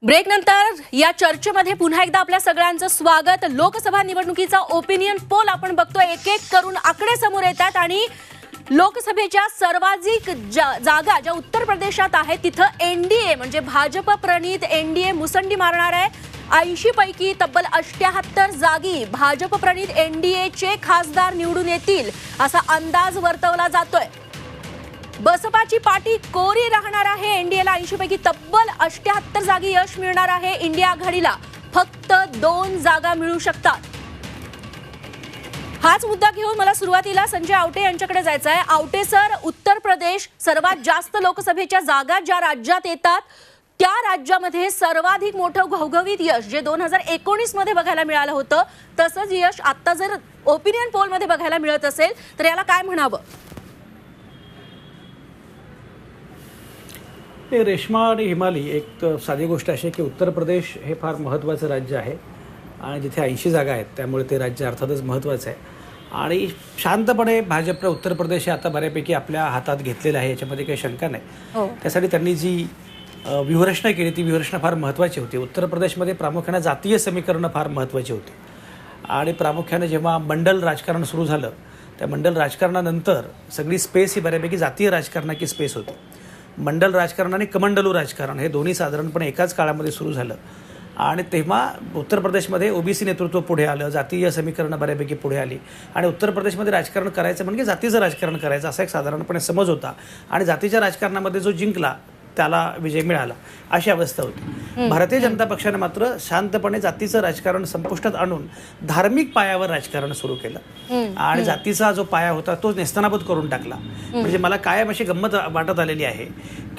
Break नंतर या चर्चेमध्ये पुन्हा एकदा आपल्या सगळ्यांचं स्वागत। लोकसभा निवडणुकीचा ओपिनियन पोल आपण बघतोय, एक एक करून आकडे समोर येतात आणि लोकसभेच्या सर्वाधिक जागा ज्या उत्तर प्रदेशात आहेत तिथं एनडीए म्हणजे भाजप प्रणित एनडीए मुसंडी मारणार आहे। 80 पैकी तब्बल 78 जागी भाजप प्रणित एनडीएचे खासदार निवडून येतील असा अंदाज वर्तवला जातोय। बसपाची पाठी कोरी राहणार आहे। एनडीएला 80 पैकी तब्बल 78 जागी यश मिळणार आहे। इंडिया आघाडीला फक्त 2 जागा मिळू शकतात। हाच मुद्दा घेऊन मला सुरुवातीला संजय आवटे यांच्याकडे जायचं आहे। आवटे सर, उत्तर प्रदेश सर्वात जास्त लोकसभेच्या जागा ज्या राज्यात येतात त्या राज्यामध्ये सर्वाधिक मोठं घवघवीत यश जे 2019 मध्ये बघायला मिळालं होतं तसंच यश आता जर ओपिनियन पोल मध्ये बघायला मिळत असेल तर याला काय म्हणावं? रेश्मा आणि हिमाली, एक साधी गोष्ट अशी की उत्तर प्रदेश हे फार महत्त्वाचं राज्य आहे आणि जिथे 80 जागा आहेत त्यामुळे ते राज्य अर्थातच महत्त्वाचं आहे आणि शांतपणे भाजपने उत्तर प्रदेश हे आता बऱ्यापैकी आपल्या हातात घेतलेलं आहे, याच्यामध्ये काही शंका नाही। त्यासाठी त्यांनी जी व्यूहरचना केली ती व्यूहरचना फार महत्त्वाची होती। उत्तर प्रदेशमध्ये प्रामुख्याने जातीय समीकरणं फार महत्त्वाची होती आणि प्रामुख्याने जेव्हा मंडल राजकारण सुरू झालं त्या मंडल राजकारणानंतर सगळी स्पेस ही बऱ्यापैकी जातीय राजकारणाची स्पेस होती। मंडल राजकारण आणि कमंडलू राजकारण हे दोन्ही साधारणपणे एकाच काळामध्ये सुरू झालं आणि तेव्हा उत्तर प्रदेशमध्ये ओबीसी नेतृत्व पुढे आलं, जातीय समीकरणं बऱ्यापैकी पुढे आली आणि उत्तर प्रदेशमध्ये राजकारण करायचं म्हणजे जातीचं राजकारण करायचं असा एक साधारणपणे समज होता आणि जातीच्या राजकारणामध्ये जो जिंकला त्याला विजय मिळाला अशी अवस्था होती। भारतीय जनता पक्षाने मात्र शांतपणे जातीचं राजकारण संपुष्टात आणून धार्मिक पायावर राजकारण सुरू केलं आणि जातीचा जो पाया होता तो नेस्तनाबूत करून टाकला। म्हणजे मला कायम अशी गंमत वाटत आलेली आहे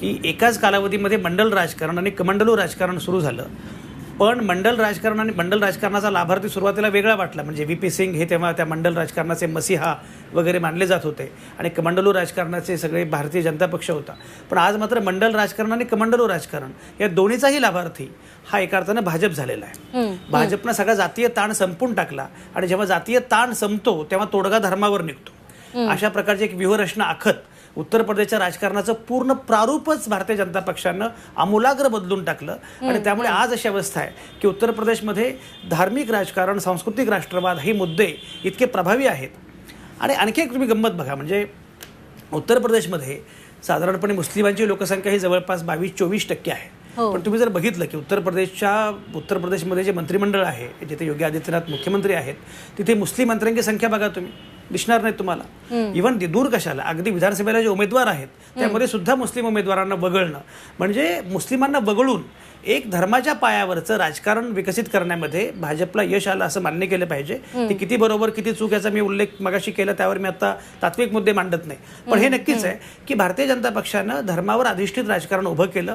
की एकाच कालावधीमध्ये मंडल राजकारण आणि कमंडलू राजकारण सुरू झालं, पण मंडल राजकारण आणि मंडल राजकारणाचा लाभार्थी सुरुवातीला वेगळा वाटला। म्हणजे व्ही.पी. सिंग हे तेव्हा त्या मंडल राजकारणाचे मसीहा वगैरे मानले जात होते आणि कमंडलू राजकारणाचे सगळे भारतीय जनता पक्ष होता, पण आज मात्र मंडल राजकारण आणि कमंडलू राजकारण या दोन्हीचाही लाभार्थी हा एका अर्थानं भाजप झालेला आहे। भाजपनं सगळा जातीय ताण संपून टाकला आणि जेव्हा जातीय ताण संपतो तेव्हा तोडगा धर्मावर निघतो। अशा प्रकारची एक व्यूहरचना आखत उत्तर प्रदेशच्या राजकारणाचं पूर्ण प्रारूपच भारतीय जनता पक्षानं आमूलाग्र बदलून टाकलं आणि त्यामुळे आज अशी अवस्था आहे की उत्तर प्रदेशमध्ये धार्मिक राजकारण, सांस्कृतिक राष्ट्रवाद हे मुद्दे इतके प्रभावी आहेत। आणि आणखी एक तुम्ही गंमत बघा, म्हणजे उत्तर प्रदेशमध्ये साधारणपणे मुस्लिमांची लोकसंख्या ही जवळपास 22-24% आहे, पण तुम्ही जर बघितलं की उत्तर प्रदेशमध्ये जे मंत्रिमंडळ आहे जिथे योगी आदित्यनाथ मुख्यमंत्री आहेत तिथे मुस्लिम मंत्र्यांची संख्या बघा तुम्ही, दिसणार नाही तुम्हाला। इव्हन दूर कशाला, अगदी विधानसभेला जे उमेदवार आहेत त्यामध्ये सुद्धा मुस्लिम उमेदवारांना वगळणं म्हणजे मुस्लिमांना वगळून एक धर्माच्या पायावरचं राजकारण विकसित करण्यामध्ये भाजपला यश आलं असं मान्य केलं पाहिजे। ते किती बरोबर किती चूक याचा मी उल्लेख मगाशी केला, त्यावर मी आता तात्विक मुद्दे मांडत नाही, पण हे नक्कीच आहे की भारतीय जनता पक्षानं धर्मावर अधिष्ठित राजकारण उभं केलं,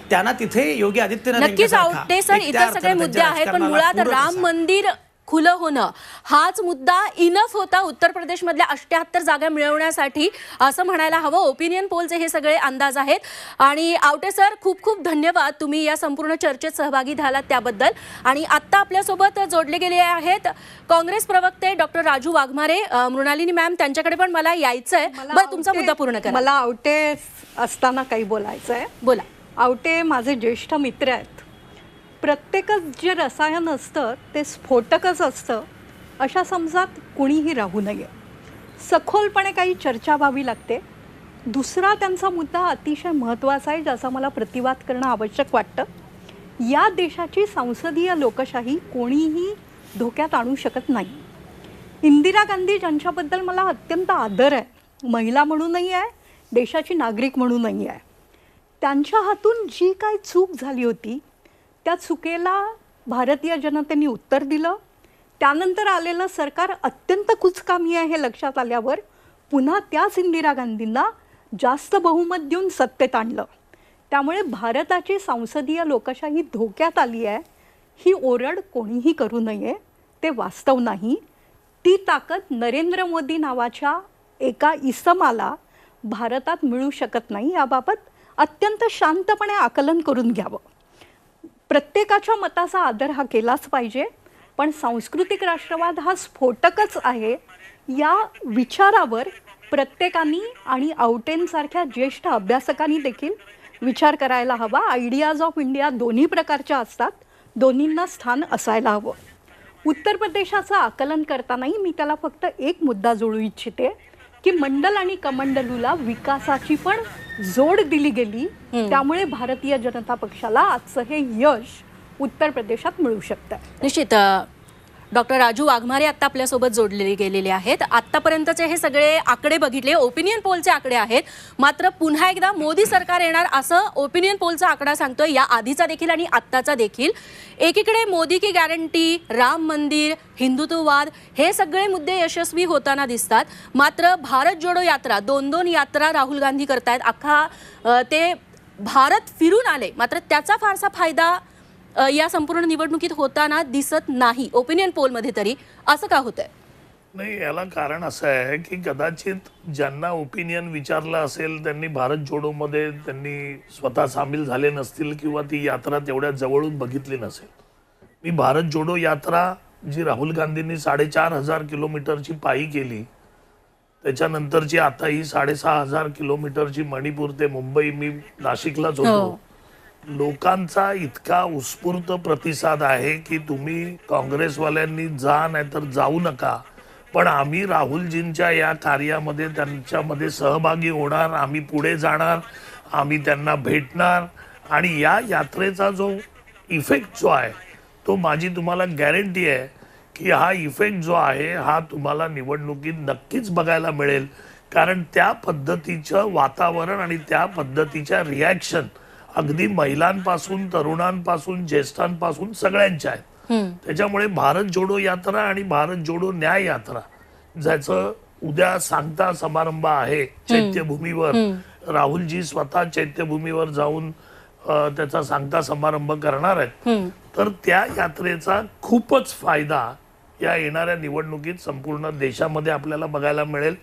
त्यांना तिथे योगी आदित्यनाथ नक्कीच आवडते सर। इतर सगळे मुद्दे आहेत पण मुळात राम मंदिर खुलं होणं हाच मुद्दा इनफ होता उत्तर प्रदेशमधल्या 78 जागा मिळवण्यासाठी असं म्हणायला हवं। ओपिनियन पोलचे हे सगळे अंदाज आहेत आणि आवटे सर खूप खूप धन्यवाद, तुम्ही या संपूर्ण चर्चेत सहभागी झालात त्याबद्दल। आणि आता आपल्यासोबत जोडले गेले आहेत काँग्रेस प्रवक्ते डॉक्टर राजू वाघमारे। मृणालिनी मॅम, त्यांच्याकडे पण मला यायचं आहे। बरं, तुमचा मुद्दा पूर्ण करा। मला आवटे असताना काही बोलायचं आहे। बोला। आवटे माझे ज्येष्ठ मित्र आहेत। प्रत्येकच जे रसायन असतं ते स्फोटकच असतं अशा समजात कुणीही राहू नये, सखोलपणे काही चर्चा व्हावी लागते। दुसरा त्यांचा मुद्दा अतिशय महत्त्वाचा आहे ज्याचा मला प्रतिवाद करणं आवश्यक वाटतं। या देशाची संसदीय लोकशाही कोणीही धोक्यात आणू शकत नाही। इंदिरा गांधी ज्यांच्याबद्दल मला अत्यंत आदर आहे, महिला म्हणूनही आहे, देशाची नागरिक म्हणूनही आहे, त्यांच्या हातून जी काही चूक झाली होती त्या चुकेला भारतीय जनतेने उत्तर दिलं। त्यानंतर आलेलं सरकार अत्यंत कुचकामी आहे हे लक्षात आल्यावर पुन्हा त्याच इंदिरा गांधींना जास्त बहुमत देऊन सत्तेत आणलं। त्यामुळे भारताची संसदीय लोकशाही धोक्यात आली आहे ही ओरड कोणीही करू नये, ते वास्तव नाही। ती ताकद नरेंद्र मोदी नावाच्या एका इसमाला भारतात मिळू शकत नाही, याबाबत अत्यंत शांतपणे आकलन करून घ्यावं। प्रत्येकाच्या मताचा आदर हा केलाच पाहिजे, पण सांस्कृतिक राष्ट्रवाद हा स्फोटकच आहे या विचारावर प्रत्येकाने आणि आवटेंसारख्या ज्येष्ठ अभ्यासकांनी देखील विचार करायला हवा. आयडियाज ऑफ इंडिया दोन्ही प्रकारच्या असतात, दोन्हींना स्थान असायला हवं. उत्तर प्रदेशाचं आकलन करतानाही मी त्याला फक्त एक मुद्दा जोडू इच्छिते की मंडल आणि कमंडलूला विकासाची पण जोड दिली गेली, त्यामुळे भारतीय जनता पक्षाला आजचं हे यश उत्तर प्रदेशात मिळू शकतं. निश्चित डॉक्टर राजू वाघमारे आता आपल्यासोबत जोडलेले गेलेले आहेत. आतापर्यंतचे हे सगळे आकडे बघितले, ओपिनियन पोलचे आकडे आहेत. मात्र पुन्हा एकदा मोदी सरकार येणार असं ओपिनियन पोलचा आकडा सांगतोय, या आधीचा देखील आणि आत्ताचा देखील. एकीकडे मोदी की गॅरंटी, राम मंदिर, हिंदुत्ववाद हे सगळे मुद्दे यशस्वी होताना दिसतात. मात्र भारत जोडो यात्रा, 2-2 यात्रा राहुल गांधी करतायत. ते भारत फिरून आले, मात्र त्याचा फारसा फायदा या संपूर्ण निवडणुकीत होताना दिसत नाही ओपिनियन पोलमध्ये तरी. असं का होतंय? नाही, याला कारण असं आहे की कदाचित ज्यांना ओपिनियन विचारलं असेल त्यांनी भारत जोडोमध्ये त्यांनी स्वतः सामील झाले नसतील किंवा ती यात्रा तेवढ्या जवळून बघितली नसेल. मी भारत जोडो यात्रा जी राहुल गांधींनी 4,500 किलोमीटरची पायी केली, त्याच्यानंतरची आता ही 6,500 किलोमीटरची मणिपूर ते मुंबई, मी नाशिकलाच होतो. लोकांचा इतका उत्स्फूर्त प्रतिसाद आहे की तुम्ही काँग्रेसवाल्यांनी जा नाहीतर जाऊ नका, पण आम्ही राहुलजींच्या या कार्यामध्ये त्यांच्यामध्ये सहभागी होणार, आम्ही पुढे जाणार, आम्ही त्यांना भेटणार. आणि या यात्रेचा जो इफेक्ट जो आहे तो माझी तुम्हाला गॅरंटी आहे की हा इफेक्ट जो आहे हा तुम्हाला निवडणुकीत नक्कीच बघायला मिळेल. कारण त्या पद्धतीचं वातावरण आणि त्या पद्धतीच्या रिॲक्शन अगदी महिलांपासून, तरुणांपासून, ज्येष्ठांपासून सगळ्यांच्या आहेत. त्याच्यामुळे भारत जोडो यात्रा आणि भारत जोडो न्याय यात्रा ज्याचं उद्या सांगता समारंभ आहे चैत्यभूमीवर, राहुलजी स्वतः चैत्यभूमीवर जाऊन त्याचा सांगता समारंभ करणार आहेत. तर त्या यात्रेचा खूपच फायदा या येणाऱ्या निवडणुकीत संपूर्ण देशामध्ये आपल्याला बघायला मिळेल,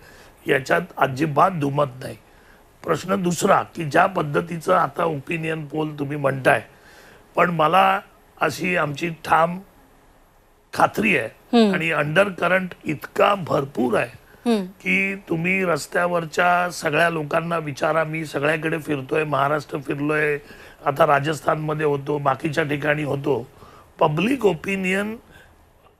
याच्यात अजिबात दुमत नाही. प्रश्न दुसरा की ज्या पद्धतीचं आता ओपिनियन पोल तुम्ही म्हणताय, पण मला अशी आमची ठाम खात्री आहे आणि अंडर करंट इतका भरपूर आहे की तुम्ही रस्त्यावरच्या सगळ्या लोकांना विचारा. मी सगळ्याकडे फिरतोय, महाराष्ट्र फिरलोय, आता राजस्थानमध्ये होतो, बाकीच्या ठिकाणी होतो. पब्लिक ओपिनियन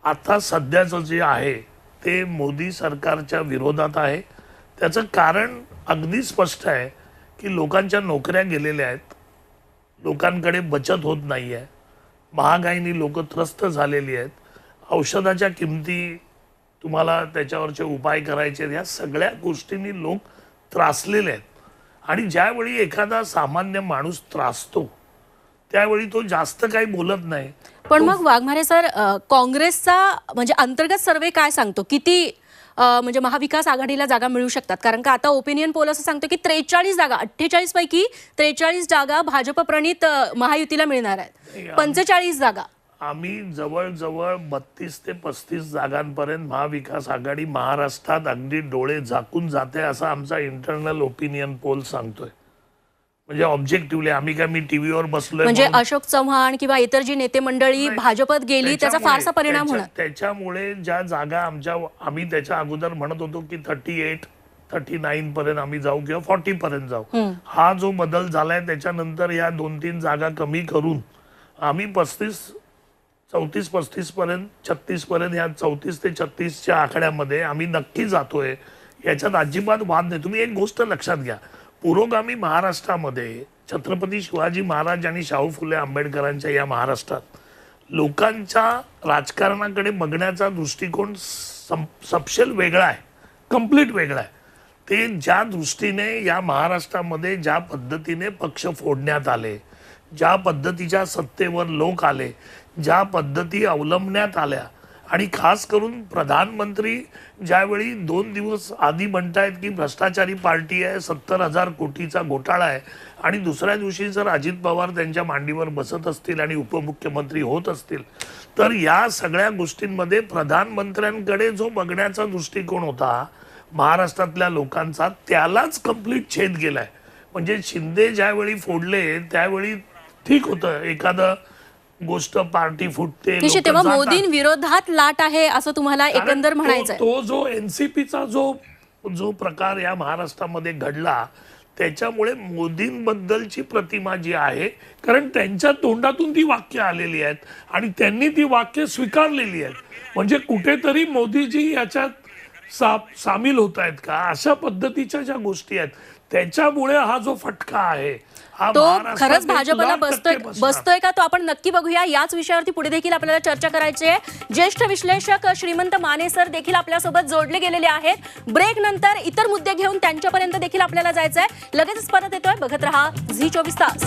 आता सध्याचं जे आहे ते मोदी सरकारच्या विरोधात आहे. त्याचं कारण अगदी स्पष्ट आहे की लोकांच्या नोकऱ्या गेलेल्या आहेत, लोकांकडे बचत होत नाही आहे, महागाईनी लोक त्रस्त झालेली आहेत, औषधाच्या किमती तुम्हाला त्याच्यावरचे उपाय करायचे, या सगळ्या गोष्टींनी लोक त्रासलेले आहेत. आणि ज्यावेळी एखादा सामान्य माणूस त्रासतो त्यावेळी तो जास्त काही बोलत नाही. पण मग वाघमारे सर, काँग्रेसचा म्हणजे अंतर्गत सर्वे काय सांगतो, किती म्हणजे महाविकास आघाडीला जागा मिळू शकतात? कारण का आता ओपिनियन पोल असं सांगतो की 43 जागा, 48 पैकी 43 जागा भाजप प्रणित महायुतीला मिळणार आहेत, 45 जागा. आम्ही जवळजवळ 32 ते 35 जागांपर्यंत महाविकास आघाडी महाराष्ट्रात अगदी डोळे झाकून जाते असं आमचा इंटरनल ओपिनियन पोल सांगतोय. म्हणजे ऑब्जेक्टिव्हली आम्ही काय मी टीव्हीवर बसलोय म्हणजे अशोक चव्हाण किंवा इतर जी नेते मंडळी भाजपत गेली त्याचा फारसा परिणाम होणार. त्याच्यामुळे ज्या जागा आम्ही त्याच्या अगोदर म्हणत होतो की 38, 39 पर्यंत आम्ही जाऊ किंवा 40 पर्यंत जाऊ, हा जो बदल झालाय त्याच्यानंतर या 2-3 जागा कमी करून आम्ही 34-35 पर्यंत, 36 पर्यंत, या 34 ते 36च्या आकड्यामध्ये आम्ही नक्की जातोय. याच्यात अजिबात वाद नाही. तुम्ही एक गोष्ट लक्षात घ्या, पुरोगामी महाराष्ट्रामध्ये छत्रपती शिवाजी महाराज आणि शाहू फुले आंबेडकरांच्या या महाराष्ट्रात लोकांच्या राजकारणाकडे बघण्याचा दृष्टिकोन सपशेल वेगळा आहे, कम्प्लीट वेगळा आहे. ते ज्या दृष्टीने या महाराष्ट्रामध्ये ज्या पद्धतीने पक्ष फोडण्यात आले, ज्या पद्धतीच्या सत्तेवर लोक आले, ज्या पद्धती अवलंबण्यात आल्या, आणि खास करून प्रधानमंत्री ज्यावेळी 2 दिवस आधी म्हणतायत की भ्रष्टाचारी पार्टी आहे, 70,000 कोटीचा घोटाळा आहे, आणि दुसऱ्या दिवशी जर अजित पवार त्यांच्या मांडीवर बसत असतील आणि उपमुख्यमंत्री होत असतील, तर या सगळ्या गोष्टींमध्ये प्रधानमंत्र्यांकडे जो बघण्याचा दृष्टिकोन होता महाराष्ट्रातल्या लोकांचा, त्यालाच कंप्लीट छेद गेलाय. म्हणजे शिंदे ज्यावेळी फोडले त्यावेळी ठीक होतं, एखादं गोष्ट पार्टी फुटते, तेव्हा मोदींविरोधात लाट आहे असं तुम्हाला एकंदर म्हणायचं. तो जो एनसीपीचा जो प्रकार या महाराष्ट्रामध्ये घडला त्याच्यामुळे मोदींबद्दलची प्रतिमा जी आहे, कारण त्यांच्या तोंडातून ती वाक्य आलेली आहेत आणि त्यांनी ती वाक्य स्वीकारलेली आहेत, म्हणजे कुठेतरी मोदीजी याच्यात सामील होत आहेत का, अशा पद्धतीच्या ज्या गोष्टी आहेत, त्याच्यामुळे हा जो फटका आहे हा तो महाराष्ट्रात खरंच 1 भाजपला लाख टक्के बसणार. बसतोय का तो आपण नक्की बघूया. याच विषयावरती पुढे देखील आपल्याला चर्चा करायची आहे. ज्येष्ठ विश्लेषक श्रीमंत माने सर देखील आपल्यासोबत जोडले गेलेले आहेत. ब्रेक नंतर इतर मुद्दे घेऊन त्यांच्यापर्यंत देखील आपल्याला जायचं आहे. लगेचच परत येतोय. बघत रहा झी 24 तास.